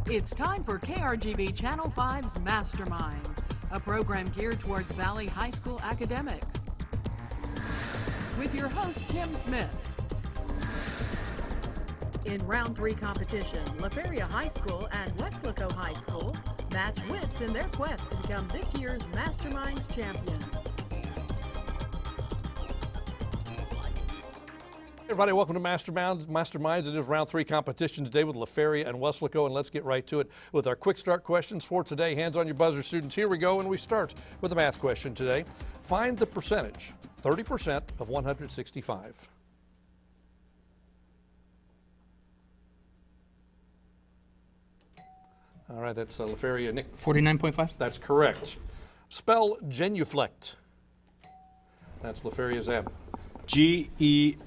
It's time for KRGV Channel 5's Masterminds, a program geared towards Valley High School academics. With your host, Tim Smith. In round 3 competition, Feria High School and Weslaco High School match wits in their quest to become this year's Masterminds champions. Everybody, welcome to Masterminds. It is round 3 competition today with Feria and Weslaco, and let's get right to it with our quick start questions for today. Hands on your buzzer, students. Here we go, and we start with a math question today. Find the percentage, 30% of 165. All right, that's Feria. Nick? 49.5. That's correct. Spell genuflect. That's Feria's Zab. G-E-N-U-F-L-E-C-T.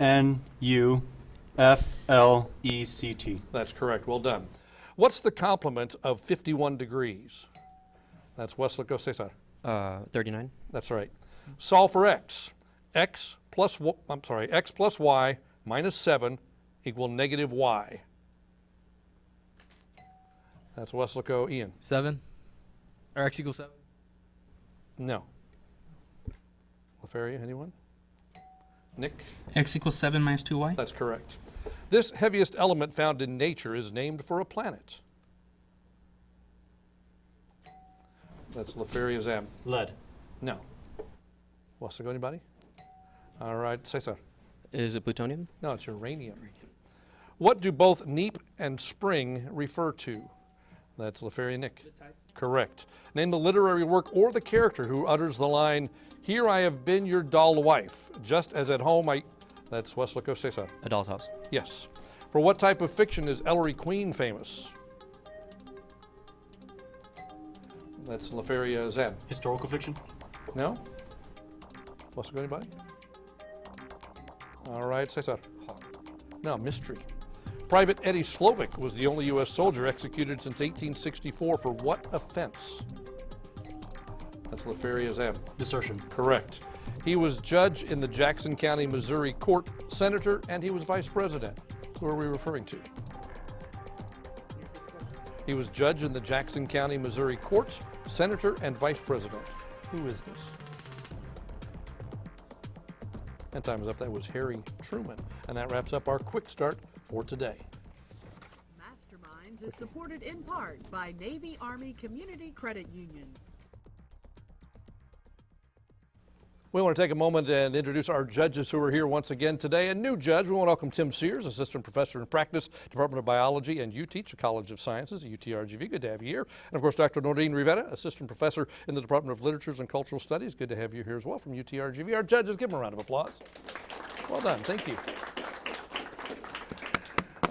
That's correct. Well done. What's the complement of 51 degrees? That's Weslaco. Cesar. 39. That's right. Solve for x. X plus y minus 7 equal negative y. That's Weslaco. Ian. 7. Or x equals 7. No. Feria, anyone? Nick? X equals 7 minus 2y. That's correct. This heaviest element found in nature is named for a planet. That's Feria's Zam. Lead. No. Weslaco, anybody? All right, Cesar. Is it plutonium? No, it's uranium. What do both neap and spring refer to? That's Feria. Nick. Correct. Name the literary work or the character who utters the line, "Here I have been your doll wife, just as at home I..." That's Weslaco. Cesar. A doll's house. Yes. For what type of fiction is Ellery Queen famous? That's Feria. Zan. Historical fiction. No? Weslaco, anybody? All right, Cesar. No, mystery. Private Eddie Slovic was the only U.S. soldier executed since 1864 for what offense? That's Feria's Zam. Desertion. Correct. He was judge in the Jackson County, Missouri court, senator, and he was vice president. Who are we referring to? He was judge in the Jackson County, Missouri courts, senator, and vice president. Who is this? And time is up. That was Harry Truman. And that wraps up our quick start for today. Masterminds is supported in part by Navy Army Community Credit Union. We want to take a moment and introduce our judges who are here once again today. A new judge, we want to welcome Tim Sears, Assistant Professor in Practice, Department of Biology, and you teach the College of Sciences at UTRGV. Good to have you here. And of course, Dr. Noreen Rivera, Assistant Professor in the Department of Literatures and Cultural Studies. Good to have you here as well from UTRGV. Our judges, give them a round of applause. Well done. Thank you.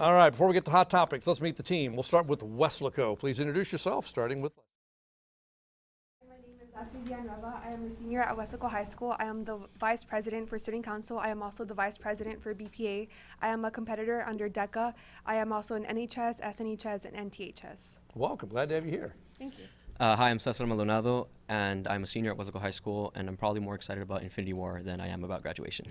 All right, before we get to hot topics, let's meet the team. We'll start with Weslaco. Please introduce yourself, starting with... I am a senior at Weslaco High School. I am the Vice President for Student Council. I am also the Vice President for BPA. I am a competitor under DECA. I am also an NHS, SNHS, and NTHS. Welcome. Glad to have you here. Thank you. Hi, I'm Cesar Maldonado, and I'm a senior at Weslaco High School, and I'm probably more excited about Infinity War than I am about graduation.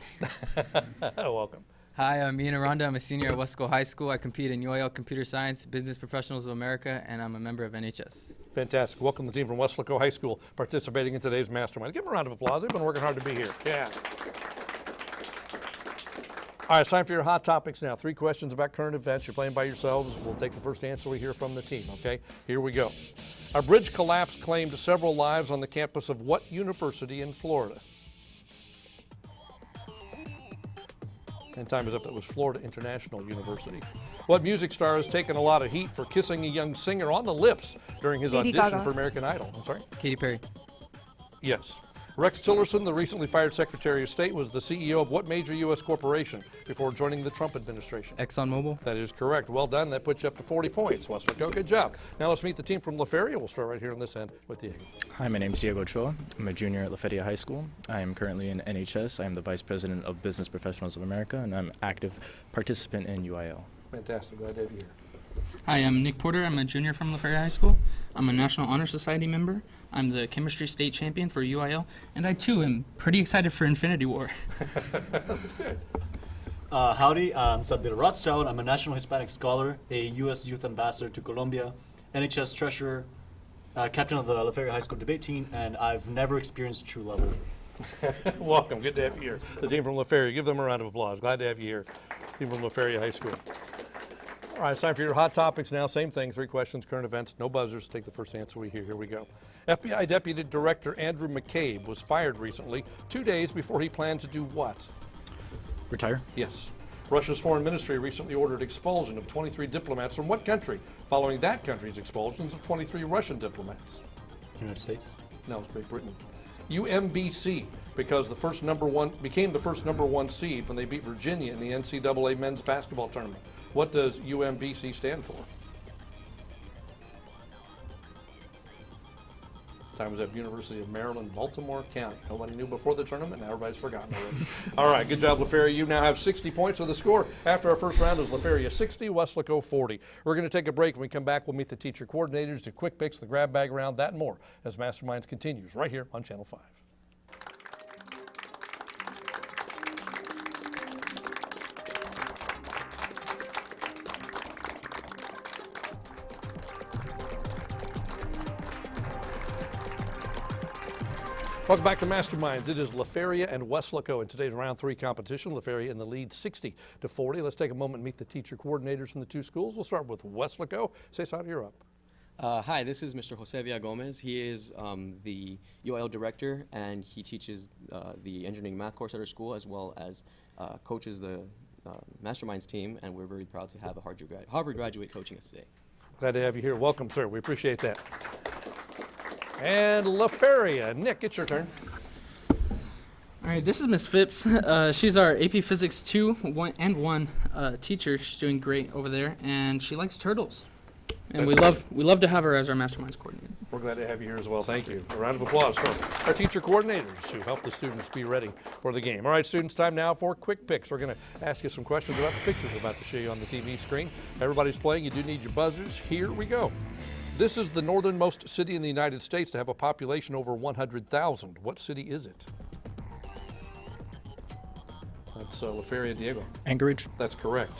Welcome. Hi, I'm Ian Aranda. I'm a senior at Weslaco High School. I compete in UIL Computer Science, Business Professionals of America, and I'm a member of NHS. Fantastic. Welcome the team from Weslaco High School participating in today's Mastermind. Give them a round of applause. They've been working hard to be here. Yeah. All right, it's time for your hot topics now. 3 questions about current events. You're playing by yourselves. We'll take the first answer we hear from the team, okay? Here we go. A bridge collapse claimed several lives on the campus of what university in Florida? And time is up. That was Florida International University. What music star has taken a lot of heat for kissing a young singer on the lips during his audition for American Idol? I'm sorry? Katy Perry. Yes. Rex Tillerson, the recently fired Secretary of State, was the CEO of what major U.S. corporation before joining the Trump administration? ExxonMobil. That is correct. Well done. That puts you up to 40 points. Weslaco, good job. Now let's meet the team from Feria. We'll start right here on this end with Diego. Hi, my name is Diego Ochoa. I'm a junior at Feria High School. I am currently in NHS. I am the Vice President of Business Professionals of America, and I'm an active participant in UIL. Fantastic. Glad to have you here. Hi, I'm Nick Porter. I'm a junior from Feria High School. I'm a National Honor Society member. I'm the chemistry state champion for UIL, and I too am pretty excited for Infinity War. Howdy, I'm Sabir Rothschild. I'm a National Hispanic Scholar, a U.S. Youth Ambassador to Colombia, NHS treasurer, captain of the La Feria High School debate team, and I've never experienced true level. Welcome. Good to have you here. The team from La Feria. Give them a round of applause. Glad to have you here. Team from La Feria High School. All right, it's time for your hot topics now. Same thing, 3 questions, current events, no buzzers. Take the first answer we hear. Here we go. FBI Deputy Director Andrew McCabe was fired recently, 2 days before he planned to do what? Retire? Yes. Russia's foreign ministry recently ordered expulsion of 23 diplomats from what country, following that country's expulsions of 23 Russian diplomats? United States. No, it's Great Britain. UMBC, because became the first number one seed when they beat Virginia in the NCAA men's basketball tournament. What does UMBC stand for? Time was at University of Maryland, Baltimore County. Nobody knew before the tournament, now everybody's forgotten already. All right, good job, La Feria. You now have 60 points. So the score after our first round is La Feria 60, Weslaco 40. We're going to take a break. When we come back, we'll meet the teacher coordinators, do quick picks, the grab bag round, that and more as Masterminds continues right here on Channel 5. Welcome back to Masterminds. It is La Feria and Weslaco in today's round 3 competition. La Feria in the lead 60-40. Let's take a moment and meet the teacher coordinators from the 2 schools. We'll start with Weslaco. Cesar, you're up. Hi, this is Mr. Jose Villagomez. He is the UIL director, and he teaches the engineering math course at our school, as well as coaches the Masterminds team, and we're very proud to have a Harvard graduate coaching us today. Glad to have you here. Welcome, sir. We appreciate that. And La Feria. Nick, it's your turn. All right, this is Miss Phipps. She's our AP Physics 2 1 teacher. She's doing great over there, and she likes turtles. And we love to have her as our Masterminds coordinator. We're glad to have you here as well. Thank you. A round of applause for our teacher coordinators who help the students be ready for the game. All right, students, time now for quick picks. We're going to ask you some questions about the pictures we're about to show you on the TV screen. Everybody's playing. You do need your buzzers. Here we go. This is the northernmost city in the United States to have a population over 100,000. What city is it? That's La Feria, Diego. Anchorage? That's correct.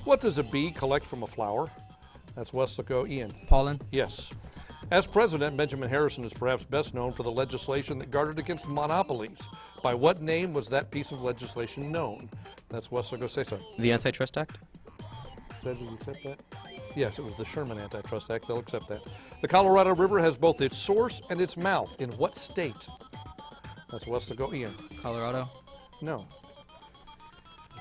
What does a bee collect from a flower? That's Weslaco, Ian. Pollen? Yes. As president, Benjamin Harrison is perhaps best known for the legislation that guarded against monopolies. By what name was that piece of legislation known? That's Weslaco, Cesar. The Antitrust Act? Judge, will you accept that? Yes, it was the Sherman Antitrust Act. They'll accept that. The Colorado River has both its source and its mouth. In what state? That's Weslaco, Ian. Colorado? No.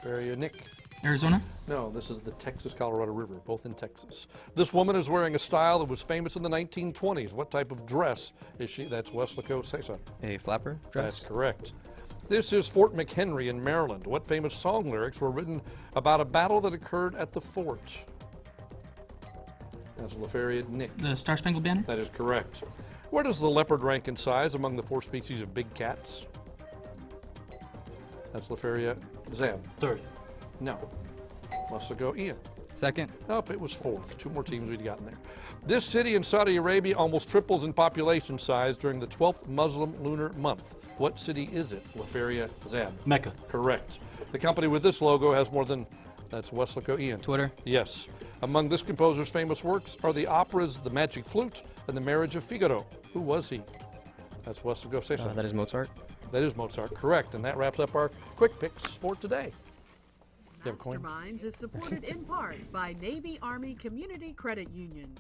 Feria, Nick. Arizona? No, this is the Texas-Colorado River, both in Texas. This woman is wearing a style that was famous in the 1920s. What type of dress is she? That's Weslaco, Cesar. A flapper dress? That's correct. This is Fort McHenry in Maryland. What famous song lyrics were written about a battle that occurred at the fort? That's La Feria, Nick. The Star Spangled Banner? That is correct. Where does the leopard rank in size among the 4 species of big cats? That's La Feria, Zab. Third. No. Weslaco, Ian. Second. Nope, it was 4th. 2 more teams we'd gotten there. This city in Saudi Arabia almost triples in population size during the 12th Muslim lunar month. What city is it? La Feria, Zab. Mecca. Correct. The company with this logo has more than, that's Weslaco, Ian. Twitter? Yes. Among this composer's famous works are the operas The Magic Flute and The Marriage of Figaro. Who was he? That's Weslaco, Cesar. That is Mozart. That is Mozart, correct. And that wraps up our quick picks for today. You have a coin? Masterminds is supported in part by Navy Army Community Credit Union.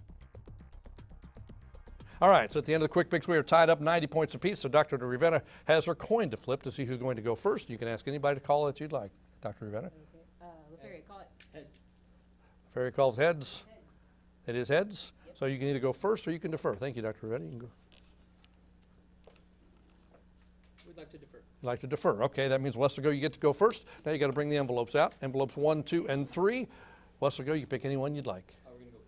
All right, so at the end of the quick picks, we are tied up 90 points apiece. So Dr. Rivera has her coin to flip to see who's going to go first. You can ask anybody to call that you'd like. Dr. Rivera? Feria, call it. Heads. Feria calls heads. It is heads. Yep. So you can either go first or you can defer. Thank you, Dr. Rivera. You can go. We'd like to defer. You'd like to defer. Okay, that means Weslaco, you get to go first. Now you got to bring the envelopes out. Envelopes 1, 2, and 3. Weslaco, you can pick any one you'd like. We're going to go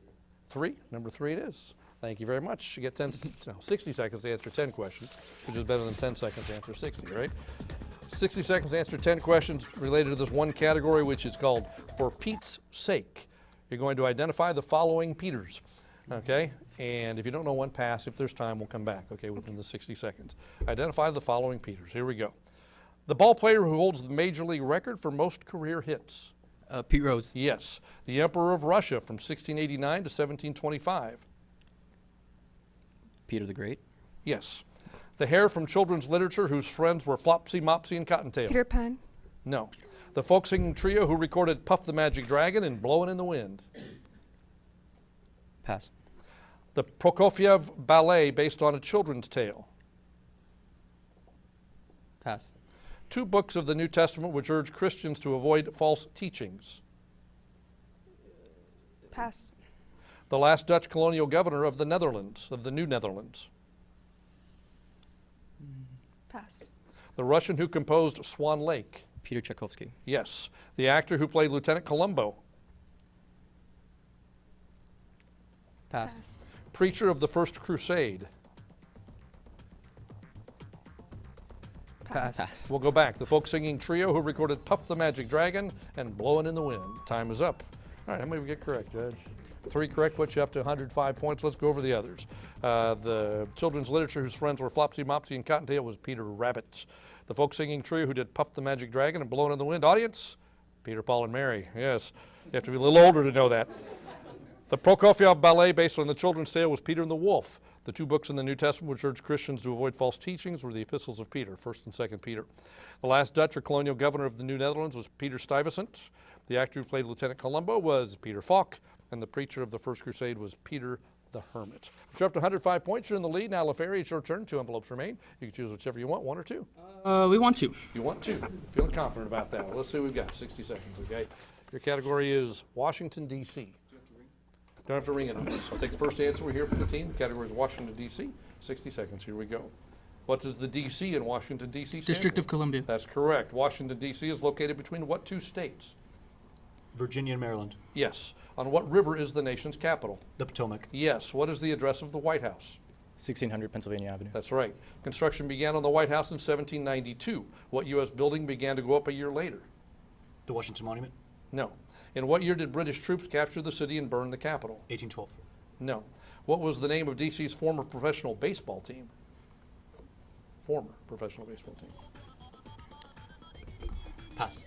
3. 3, number 3 it is. Thank you very much. You get 60 seconds to answer 10 questions, which is better than 10 seconds to answer 60, right? 60 seconds to answer 10 questions related to this one category, which is called For Pete's Sake. You're going to identify the following Peters, okay? And if you don't know one, pass. If there's time, we'll come back, okay, within the 60 seconds. Identify the following Peters. Here we go. The ball player who holds the major league record for most career hits. Pete Rose. Yes. The Emperor of Russia from 1689 to 1725. Peter the Great. Yes. The hare from children's literature whose friends were Flopsy, Mopsy, and Cottontail. Peter Pan. No. The folk singing trio who recorded Puff the Magic Dragon and Blowin' in the Wind. Pass. The Prokofiev ballet based on a children's tale. Pass. 2 books of the New Testament which urge Christians to avoid false teachings. Pass. The last Dutch colonial governor of the Netherlands, of the New Netherlands. Pass. The Russian who composed Swan Lake. Peter Tchaikovsky. Yes. The actor who played Lieutenant Columbo. Pass. Preacher of the First Crusade. Pass. We'll go back. The folk singing trio who recorded Puff the Magic Dragon and Blowin' in the Wind. Time is up. All right, how many we get correct, Judge? 3 correct puts you up to 105 points. Let's go over the others. The children's literature whose friends were Flopsy, Mopsy, and Cottontail was Peter Rabbit. The folk singing trio who did Puff the Magic Dragon and Blowin' in the Wind. Audience, Peter, Paul, and Mary. Yes, you have to be a little older to know that. The Prokofiev ballet based on the children's tale was Peter and the Wolf. The 2 books in the New Testament which urged Christians to avoid false teachings were the epistles of Peter, 1st and 2nd Peter. The last Dutch or colonial governor of the New Netherlands was Peter Stuyvesant. The actor who played Lieutenant Columbo was Peter Falk, and the preacher of the First Crusade was Peter the Hermit. You're up to 105 points. You're in the lead. Now, LaFerry, it's your turn. 2 envelopes remain. You can choose whichever you want, 1 or 2. We want to. You want 2. Feeling confident about that. Well, let's see what we've got. 60 seconds, okay? Your category is Washington, D.C. Don't have to ring it on this. I'll take the first answer we hear from the team. The category is Washington, D.C. 60 seconds. Here we go. What does the D.C. in Washington, D.C. stand District for? of Columbia. That's correct. Washington, D.C. is located between what 2 states? Virginia and Maryland. Yes. On what river is the nation's capital? The Potomac. Yes. What is the address of the White House? 1600 Pennsylvania Avenue. That's right. Construction began on the White House in 1792. What U.S. building began to go up a year later? The Washington Monument. No. In what year did British troops capture the city and burn the Capitol? 1812. No. What was the name of D.C.'s former professional baseball team? Former professional baseball team. Pass.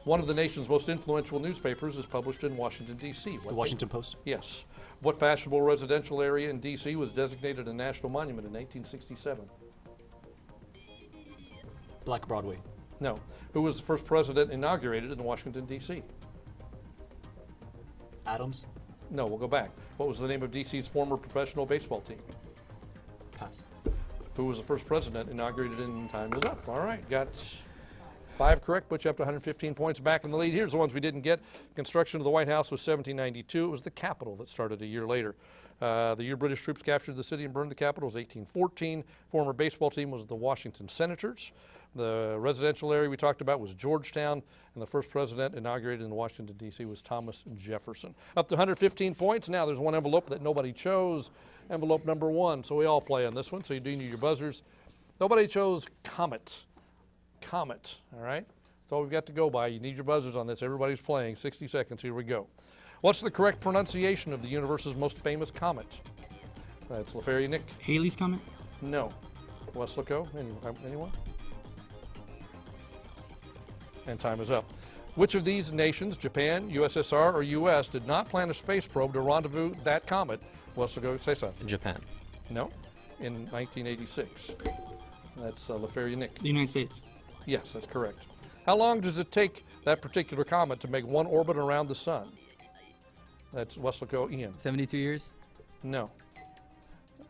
One of the nation's most influential newspapers is published in Washington, D.C. The Washington Post. Yes. What fashionable residential area in D.C. was designated a national monument in 1867? Black Broadway. No. Who was the first president inaugurated in Washington, D.C.? Adams. No, we'll go back. What was the name of D.C.'s former professional baseball team? Pass. Who was the first president inaugurated in? Time is up. All right, got 5 correct, put you up to 115 points, back in the lead. Here's the ones we didn't get. Construction of the White House was 1792. It was the Capitol that started a year later. The year British troops captured the city and burned the Capitol was 1814. Former baseball team was the Washington Senators. The residential area we talked about was Georgetown, and the first president inaugurated in Washington, D.C. was Thomas Jefferson. Up to 115 points. Now there's one envelope that nobody chose, envelope number 1. So we all play on this one, so you do need your buzzers. Nobody chose Comet. Comet, all right? That's all we've got to go by. You need your buzzers on this. Everybody's playing. 60 seconds. Here we go. What's the correct pronunciation of the universe's most famous comet? That's LaFerry. Nick? Haley's Comet. No. Weslaco? Anyone? And time is up. Which of these nations, Japan, USSR, or U.S., did not plan a space probe to rendezvous that comet? Weslaco, say something. Japan. No. In 1986. That's LaFerry. Nick? The United States. Yes, that's correct. How long does it take that particular comet to make one orbit around the sun? That's Weslaco. Ian? 72 years? No.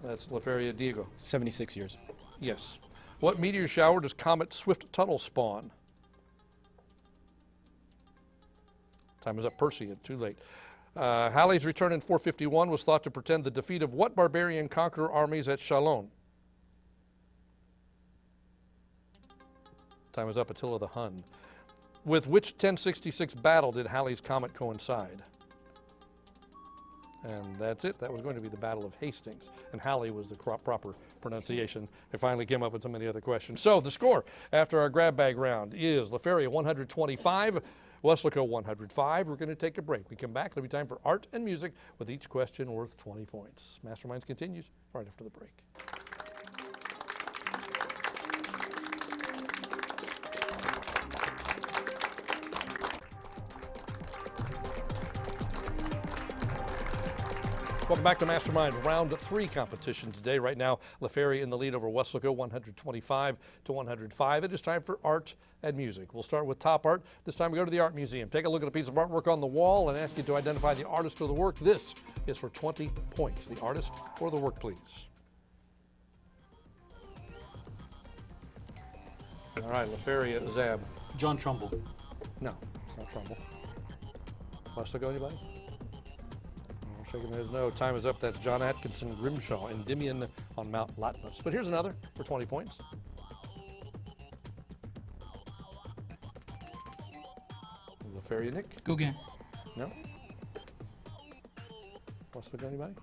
That's LaFerry. Diego? 76 years. Yes. What meteor shower does Comet Swift-Tuttle spawn? Time is up. Percy. Too late. Halley's return in 451 was thought to portend the defeat of what barbarian conqueror armies at Chalon? Time is up. Attila the Hun. With which 1066 battle did Halley's comet coincide? And that's it. That was going to be the Battle of Hastings. And Halley was the proper pronunciation. I finally came up with so many other questions. So the score after our grab bag round is LaFerry 125, Weslaco 105. We're going to take a break. We come back. It'll be time for art and music with each question worth 20 points. Masterminds continues right after the break. Welcome back to Masterminds Round 3 competition today. Right now, La Feria in the lead over Weslaco, 125 to 105. It is time for art and music. We'll start with top art. This time we go to the Art Museum. Take a look at a piece of artwork on the wall and ask you to identify the artist or the work. This is for 20 points. The artist or the work, please. All right, La Feria, Zab. John Trumbull. No, it's not Trumbull. Weslaco, anybody? Shaking his no. Time is up. That's John Atkinson Grimshaw, Endymion on Mount Latmus. But here's another for 20 points. La Feria, Nick? Gauguin. No? Weslaco, anybody?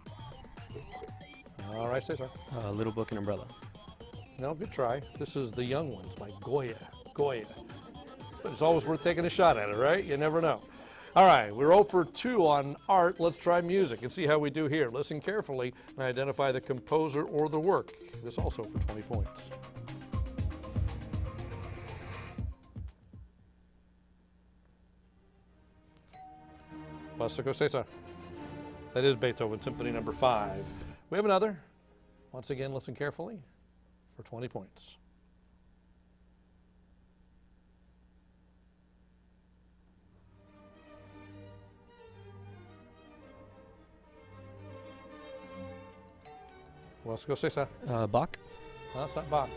All right, say so. Little Book and Umbrella. No, good try. This is The Young Ones by Goya. But it's always worth taking a shot at it, right? You never know. All right, we're 0 for 2 on art. Let's try music and see how we do here. Listen carefully and identify the composer or the work. This also for 20 points. Weslaco, say so. That is Beethoven, Symphony Number 5. We have another. Once again, listen carefully for 20 points. Weslaco, say so. Bach. No, it's not Bach.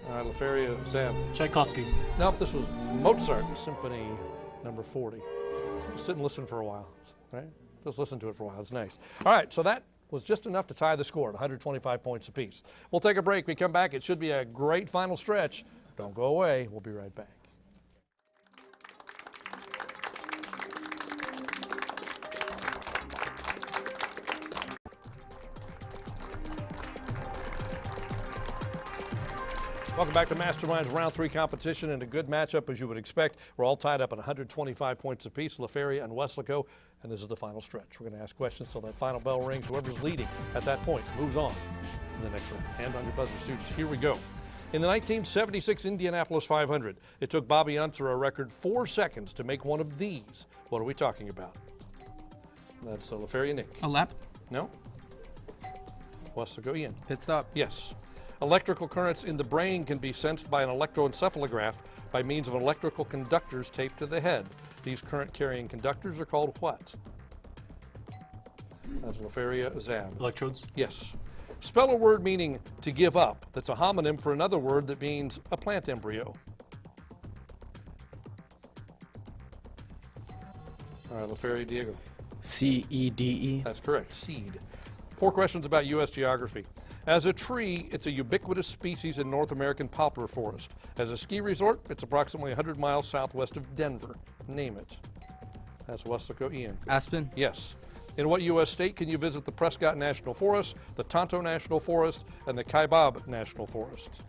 All right, La Feria, Sam. Tchaikovsky. Nope, this was Mozart, Symphony Number 40. Just sit and listen for a while, right? Just listen to it for a while. It's nice. All right, so that was just enough to tie the score at 125 points apiece. We'll take a break. We come back. It should be a great final stretch. Don't go away. We'll be right back. Welcome back to Masterminds Round 3 competition, and a good matchup as you would expect. We're all tied up at 125 points apiece, La Feria and Weslaco, and this is the final stretch. We're going to ask questions till that final bell rings. Whoever's leading at that point moves on in the next round. Hand on your buzzer, students. Here we go. In the 1976 Indianapolis 500, it took Bobby Unser a record 4 seconds to make one of these. What are we talking about? That's La Feria, Nick. A lap. No? Weslaco, Ian. Pit stop. Yes. Electrical currents in the brain can be sensed by an electroencephalograph by means of electrical conductors taped to the head. These current-carrying conductors are called what? That's La Feria, Zab. Electrodes. Yes. Spell a word meaning to give up that's a homonym for another word that means a plant embryo. All right, La Feria, Diego. C-E-D-E. That's correct, seed. 4 questions about U.S. geography. As a tree, it's a ubiquitous species in North American poplar forest. As a ski resort, it's approximately 100 miles southwest of Denver. Name it. That's Weslaco, Ian. Aspen. Yes. In what U.S. state can you visit the Prescott National Forest, the Tonto National Forest, and the Kaibab National Forest?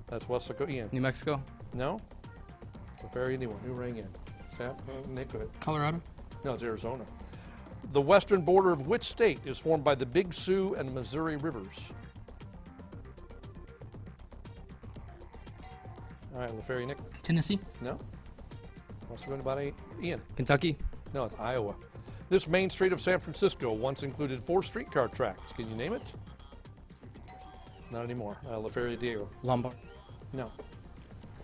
That's Weslaco, Ian. New Mexico. No? Very anyone. Who rang in? Sam? Nick, go ahead. Colorado. No, it's Arizona. The western border of which state is formed by the Big Sioux and Missouri rivers? All right, La Feria, Nick. Tennessee. No? What's going about 8? Ian. Kentucky. No, it's Iowa. This main street of San Francisco once included 4 streetcar tracks. Can you name it? Not anymore. La Feria, Diego. Lombard. No.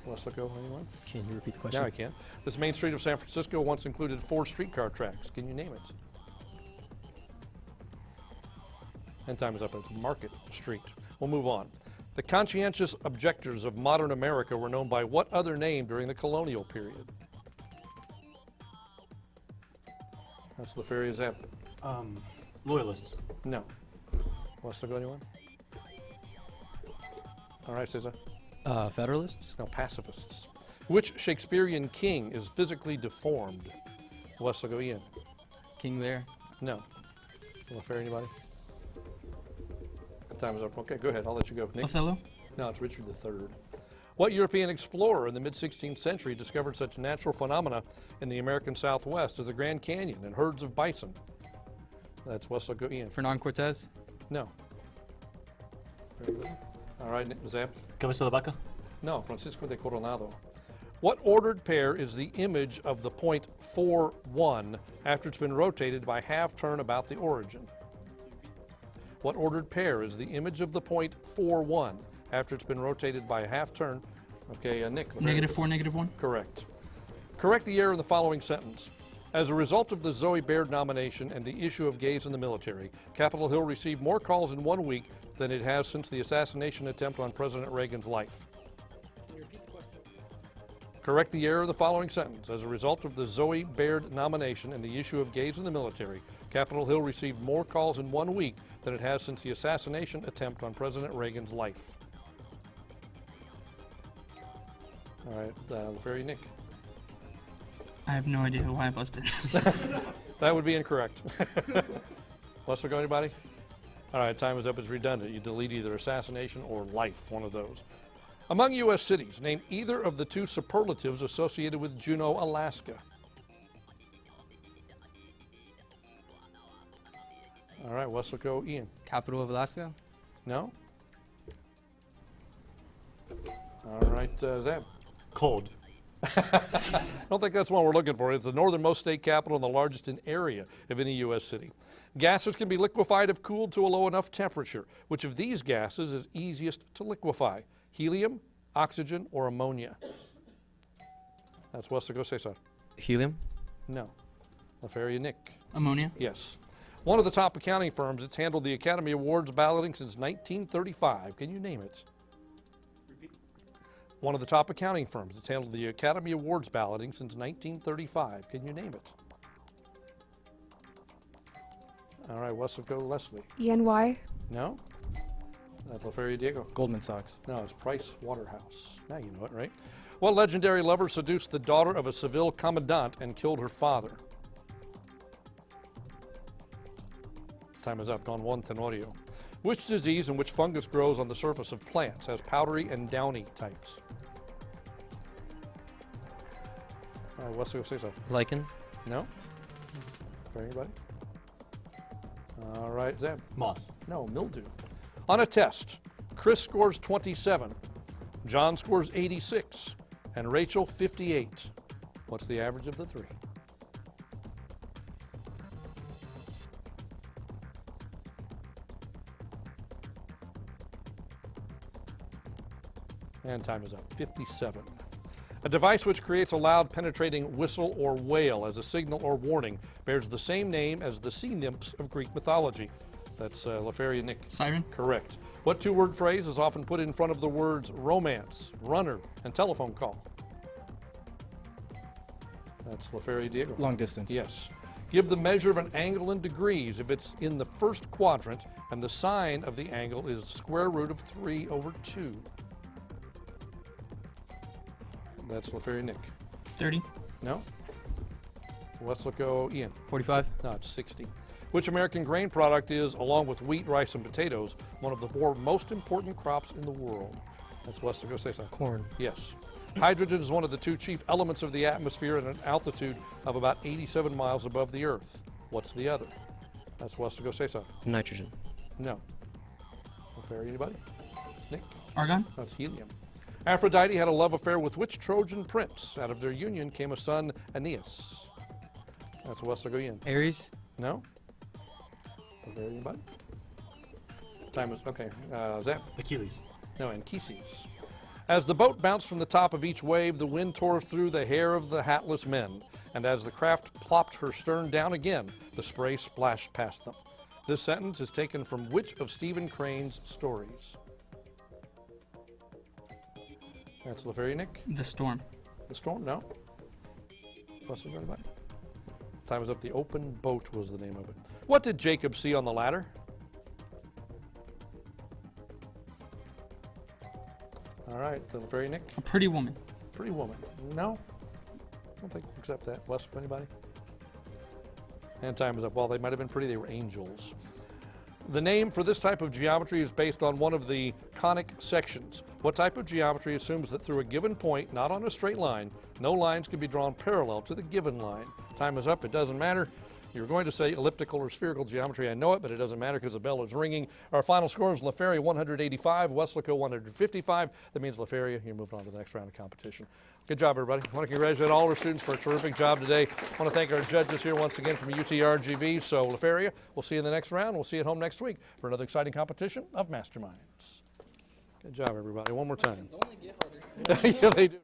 Weslaco, anyone? Can you repeat the question? Now I can. This main street of San Francisco once included 4 streetcar tracks. Can you name it? And time is up. It's Market Street. We'll move on. The conscientious objectors of modern America were known by what other name during the colonial period? That's La Feria, Zap. Loyalists. No. Weslaco, anyone? All right, Cesar. Federalists. No, pacifists. Which Shakespearean king is physically deformed? Weslaco, Ian. King Lear. No. La Feria, anybody? Time is up. Okay, go ahead. I'll let you go. Nick? Othello. No, it's Richard III. What European explorer in the mid-16th century discovered such natural phenomena in the American Southwest as the Grand Canyon and herds of bison? That's Weslaco, Ian. Fernand Cortez. No. Very good. All right, Nick, Zap. Cabeza de Vaca. No, Francisco de Coronado. What ordered pair is the image of the point 4, 1 after it's been rotated by half turn about the origin? What ordered pair is the image of the point 4, 1 after it's been rotated by a half turn? Okay, Nick. -4, -1. Correct. Correct the error in the following sentence. As a result of the Zoe Baird nomination and the issue of gays in the military, Capitol Hill received more calls in 1 week than it has since the assassination attempt on President Reagan's life. Correct the error of the following sentence. As a result of the Zoe Baird nomination and the issue of gays in the military, Capitol Hill received more calls in 1 week than it has since the assassination attempt on President Reagan's life. All right, very Nick. I have no idea why I buzzed it. That would be incorrect. Weslaco, anybody? All right, time is up. It's redundant. You delete either assassination or life, one of those. Among U.S. cities, name either of the two superlatives associated with Juneau, Alaska. All right, Weslaco, Ian. Capital of Alaska? No? All right, Zab. Cold. I don't think that's one we're looking for. It's the northernmost state capital and the largest in area of any U.S. city. Gases can be liquefied if cooled to a low enough temperature. Which of these gases is easiest to liquefy? Helium, oxygen, or ammonia? That's Weslaco, say so. Helium? No. Feria, Nick. Ammonia. Yes. One of the top accounting firms that's handled the Academy Awards balloting since 1935. Can you name it? One of the top accounting firms that's handled the Academy Awards balloting since 1935. Can you name it? All right, Weslaco, Leslie. ENY. No? That's Feria, Diego. Goldman Sachs. No, it's Price Waterhouse. Now you know it, right? What legendary lover seduced the daughter of a Seville commandant and killed her father? Time is up. Don Juan Tenorio. Which disease and which fungus grows on the surface of plants has powdery and downy types? All right, Weslaco, say so. Lichen? No? For anybody? All right, Zab. Moss. No, mildew. On a test, Chris scores 27, John scores 86, and Rachel 58. What's the average of the three? And time is up. 57. A device which creates a loud, penetrating whistle or wail as a signal or warning bears the same name as the sea nymphs of Greek mythology. That's Feria, Nick. Siren. Correct. What two-word phrase is often put in front of the words romance, runner, and telephone call? That's Feria, Diego. Long distance. Yes. Give the measure of an angle in degrees if it's in the first quadrant and the sine of the angle is square root of 3/2. That's Feria, Nick. 30. No? Weslaco, Ian. 45? No, it's 60. Which American grain product is, along with wheat, rice, and potatoes, one of the most important crops in the world? That's Weslaco, say so. Corn. Yes. Hydrogen is one of the two chief elements of the atmosphere at an altitude of about 87 miles above the Earth. What's the other? That's Weslaco, say so. Nitrogen. No. Fair, anybody? Nick? Argon. That's helium. Aphrodite had a love affair with which Trojan prince? Out of their union came a son, Aeneas. That's Weslaco, Ian. Aries? No? Fair, anybody? Time is, okay. Zap? Achilles. No, Anchises. As the boat bounced from the top of each wave, the wind tore through the hair of the hatless men, and as the craft plopped her stern down again, the spray splashed past them. This sentence is taken from which of Stephen Crane's stories? That's Feria, Nick. The Storm. The Storm? No. Plus, everybody. Time is up. The Open Boat was the name of it. What did Jacob see on the ladder? All right, Feria, Nick. A pretty woman. Pretty woman. No. I don't think accept that. Wes, anybody? And time is up. Well, they might have been pretty. They were angels. The name for this type of geometry is based on one of the conic sections. What type of geometry assumes that through a given point, not on a straight line, no lines can be drawn parallel to the given line? Time is up. It doesn't matter. You're going to say elliptical or spherical geometry. I know it, but it doesn't matter because the bell is ringing. Our final score is La Feria 185, Weslaco 155. That means La Feria, you're moving on to the next round of competition. Good job, everybody. I want to congratulate all our students for a terrific job today. I want to thank our judges here once again from UTRGV. So La Feria, we'll see you in the next round. We'll see you at home next week for another exciting competition of Masterminds. Good job, everybody. One more time. Only get harder. Yeah, they do.